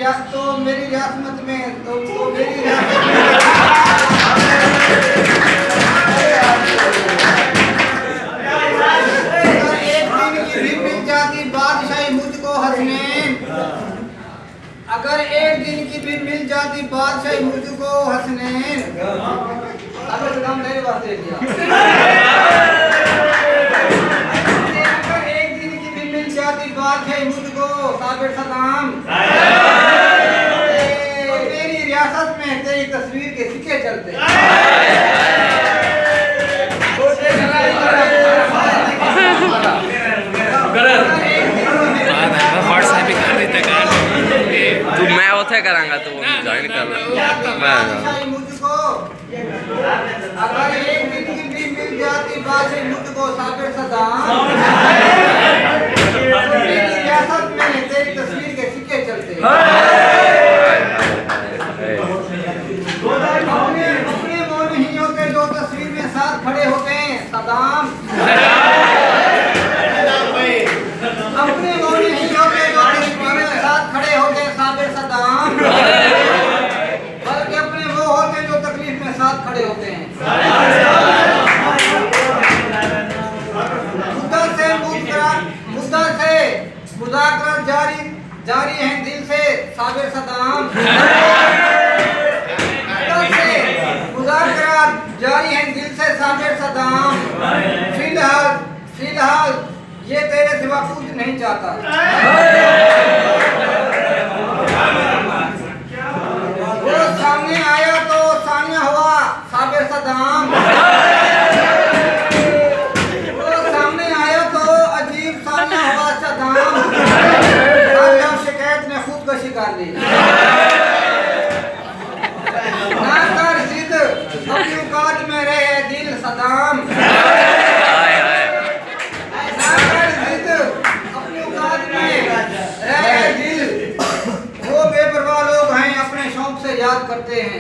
मेरी रियासत में तो मेरी रियासत में एक दिन की भी मिल जाती बादशाही मुझको हसनैन, अगर एक दिन की भी मिल जाती बादशाही मुझको हसनैन। अगर सलाम मेरे वास्ते अगर एक दिन की भी मिल जाती बादशाही मुझको साबिर सलाम, मेरी रियासत में तेरी तस्वीर के सिक्के चलते। मैं उसे करांगा तो ज्वाइन कर मुझको अगर एक दिन की भी मिल जाती बादशाही मुझको साबिर सलाम, मेरी रियासत में तेरी तस्वीर के सिक्के चलते। अपने मौलवियों के जो तस्वीर में साथ खड़े होते हैं सदाम, अपने मौलवियों के जो तस्वीर में साथ खड़े होते हैं साबिर सदाम, बल्कि अपने वो होते हैं जो तकलीफ में साथ खड़े होते हैं। मुद्दा से मुज़ाकरात जारी है दिल से साबिर सदाम, मुज़ाकरात जारी है दिल से साबिर सदाम। फिलहाल ये तेरे सिवा कुछ नहीं चाहता। वो सामने आया तो सानिया हुआ साबिर सदाम, वो सामने आया तो अजीब सानिया हुआ सदाम। शिकायत ने खुदकशी कर ली। ना कर जिद अपनी औकात में रहे दिल सदाम, ना कर जिद अपनी औकात में रहे दिल। वो बेपरवाह लोग हैं अपने शौक से याद करते हैं।